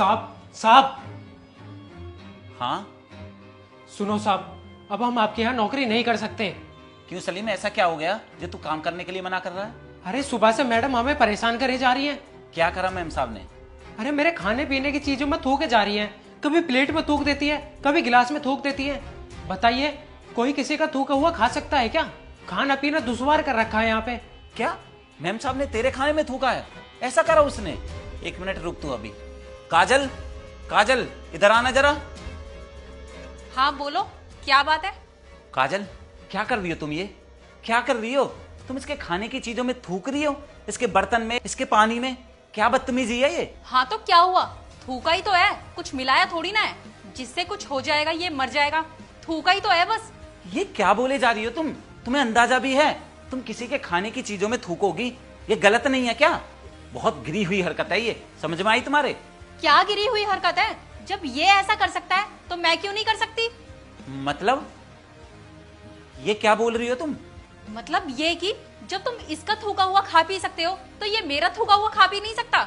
साहब साहब, हाँ सुनो साहब, अब हम आपके यहाँ नौकरी नहीं कर सकते। क्यों सलीम, ऐसा क्या हो गया जो तू काम करने के लिए मना कर रहा है? अरे सुबह से मैडम हमें परेशान करे जा रही हैं। क्या करा मैम साहब ने? अरे मेरे खाने पीने की चीजों में थूके जा रही हैं। कभी प्लेट में थूक देती है, कभी गिलास में थूक देती है। बताइए, कोई किसी का थूका हुआ खा सकता है क्या? खाना पीना दुश्वार कर रखा है यहाँ पे। क्या मैम साहब ने तेरे खाने में थूका है? ऐसा करा उसने? एक मिनट रुक तू अभी। काजल, काजल इधर आना जरा। हाँ बोलो, क्या बात है? काजल, क्या कर रही हो तुम? ये क्या कर रही हो तुम? इसके खाने की चीजों में थूक रही हो, इसके बर्तन में, इसके पानी में। क्या बदतमीजी है ये? हाँ तो क्या हुआ, थूका ही तो है, कुछ मिलाया थोड़ी ना है जिससे कुछ हो जाएगा, ये मर जाएगा। थूका ही तो है बस। ये क्या बोले जा रही हो तुम? तुम्हें अंदाजा भी है तुम किसी के खाने की चीजों में थूकोगी? ये गलत नहीं है क्या? बहुत गिरी हुई हरकत है ये, समझ में आई तुम्हारे? क्या गिरी हुई हरकत है? जब ये ऐसा कर सकता है तो मैं क्यों नहीं कर सकती? मतलब ये क्या बोल रही हो तुम? मतलब ये कि जब तुम इसका थूका हुआ खा पी सकते हो तो ये मेरा थूका हुआ खा पी नहीं सकता?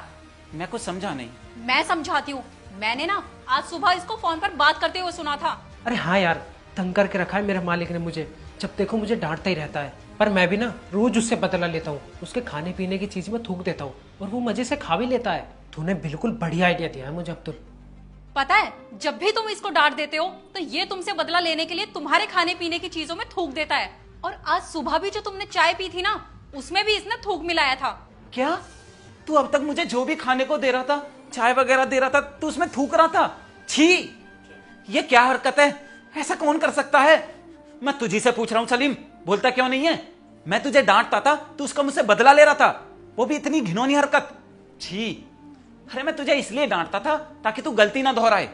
मैं कुछ समझा नहीं। मैं समझाती हूँ। मैंने ना आज सुबह इसको फोन पर बात करते हुए सुना था। अरे हाँ यार, तंग करके रखा है मेरे मालिक ने मुझे। जब देखो मुझे डांटता ही रहता है, पर मैं भी ना रोज उससे बदला लेता हूँ। उसके खाने पीने की चीज में थूक देता हूँ और वो मजे से खा भी लेता है। तूने बिल्कुल बढ़िया आइडिया दिया है मुझे अब्दुल। पता है, जब भी तुम इसको डांट देते हो तो ये तुमसे बदला लेने के लिए तुम्हारे खाने पीने की चीजों में थूक देता है। और आज सुबह भी जो तुमने चाय पी थी ना, उसमें भी इसने थूक मिलाया था। क्या तू अब तक मुझे जो भी खाने को दे रहा था, चाय वगैरह दे रहा था, तू उसमें थूक रहा था? छी, ये क्या हरकत है? ऐसा कौन कर सकता है? मैं तुझी से पूछ रहा हूं सलीम, बोलता क्यों नहीं है? मैं तुझे डांटता था, तू उसका मुझसे बदला ले रहा था, वो भी इतनी घिनौनी हरकत। छी। अरे मैं तुझे इसलिए डांटता था ताकि तू गलती ना दोहराए।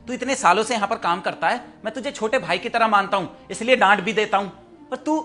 तू इतने सालों से यहां पर काम करता है, मैं तुझे छोटे भाई की तरह मानता हूं, इसलिए डांट भी देता हूं। पर तू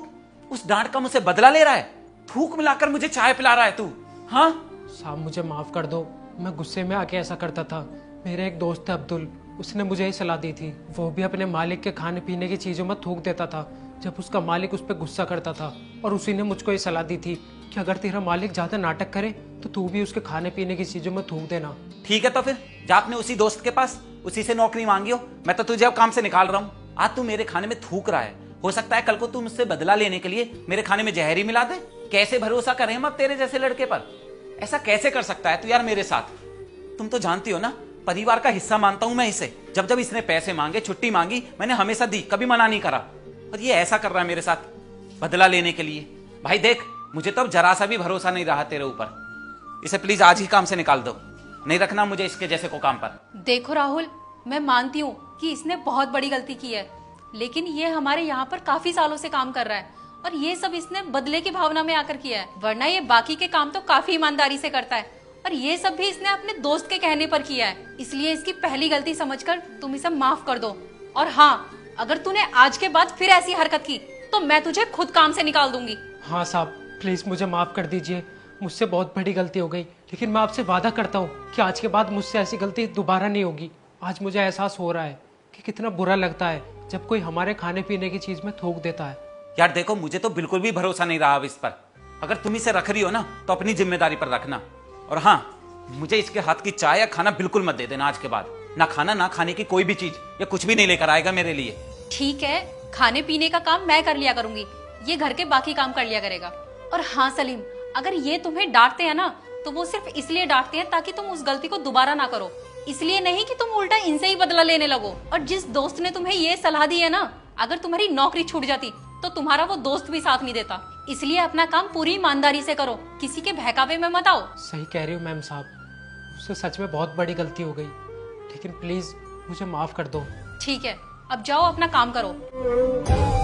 उस डांट का मुझसे बदला ले रहा है, थूक मिलाकर मुझे चाय पिला रहा है तू। हाँ साहब मुझे माफ कर दो, मैं गुस्से में आके ऐसा करता था। मेरे एक दोस्त है अब्दुल, उसने मुझे ही सलाह दी थी। वो भी अपने मालिक के खाने पीने की चीजों में थूक देता था जब उसका मालिक उस पर गुस्सा करता था। और उसी ने मुझको ये सलाह दी थी कि अगर तेरा मालिक ज्यादा नाटक करे तो तू भी उसके खाने पीने की चीजों में थूक देना। ठीक है, तो फिर जा अपने उसी दोस्त के पास, उसी से नौकरी मांगी हो। मैं तो तुझे अब काम से निकाल रहा हूँ। आज तू मेरे खाने में थूक रहा है, हो सकता है कल को तू मुझसे बदला लेने के लिए मेरे खाने में जहर ही मिला दे। कैसे भरोसा करें हम अब तेरे जैसे लड़के पर? ऐसा कैसे कर सकता है तू यार मेरे साथ? तुम तो जानती हो ना, परिवार का हिस्सा मानता हूं मैं इसे। जब जब इसने पैसे मांगे, छुट्टी मांगी, मैंने हमेशा दी, कभी मना नहीं करा। और ये ऐसा कर रहा है मेरे साथ बदला लेने के लिए। भाई देख, मुझे तो अब जरा सा भी भरोसा नहीं रहा तेरे ऊपर। इसे प्लीज आज ही काम से निकाल दो, नहीं रखना मुझे इसके जैसे को काम पर। देखो राहुल, मैं मानती हूँ कि इसने बहुत बड़ी गलती की है, लेकिन ये हमारे यहाँ पर काफी सालों से काम कर रहा है और ये सब इसने बदले की भावना में आकर किया है। वरना ये बाकी के काम तो काफी ईमानदारी से करता है और ये सब भी इसने अपने दोस्त के कहने पर किया है। इसलिए इसकी पहली गलती समझकर तुम इसे माफ कर दो। और हाँ, अगर तूने आज के बाद फिर ऐसी हरकत की तो मैं तुझे खुद काम से निकाल दूंगी। हाँ साहब, प्लीज मुझे माफ कर दीजिए, मुझसे बहुत बड़ी गलती हो गई। लेकिन मैं आपसे वादा करता हूँ कि आज के बाद मुझसे ऐसी गलती दोबारा नहीं होगी। आज मुझे एहसास हो रहा है कि कितना बुरा लगता है जब कोई हमारे खाने पीने की चीज में थूक देता है। यार देखो, मुझे तो बिल्कुल भी भरोसा नहीं रहा अब इस पर। अगर तुम इसे रख रही हो ना तो अपनी जिम्मेदारी पर रखना। और हाँ, मुझे इसके हाथ की चाय या खाना बिल्कुल मत दे देना आज के बाद। ना खाना ना खाने की कोई भी चीज, या कुछ भी नहीं लेकर आएगा मेरे लिए। ठीक है, खाने पीने का काम मैं कर लिया करूंगी, ये घर के बाकी काम कर लिया करेगा। और हाँ सलीम, अगर ये तुम्हें डांटते हैं ना तो वो सिर्फ इसलिए डांटते हैं ताकि तुम उस गलती को दोबारा ना करो, इसलिए नहीं कि तुम उल्टा इनसे ही बदला लेने लगो। और जिस दोस्त ने तुम्हें ये सलाह दी है ना, अगर तुम्हारी नौकरी छूट जाती तो तुम्हारा वो दोस्त भी साथ नहीं देता। इसलिए अपना काम पूरी ईमानदारी से करो, किसी के बहकावे में मत आओ। सही कह रही हो मैम साहब, मुझसे सच में बहुत बड़ी गलती हो गई, लेकिन प्लीज मुझे माफ कर दो। ठीक है, अब जाओ अपना काम करो।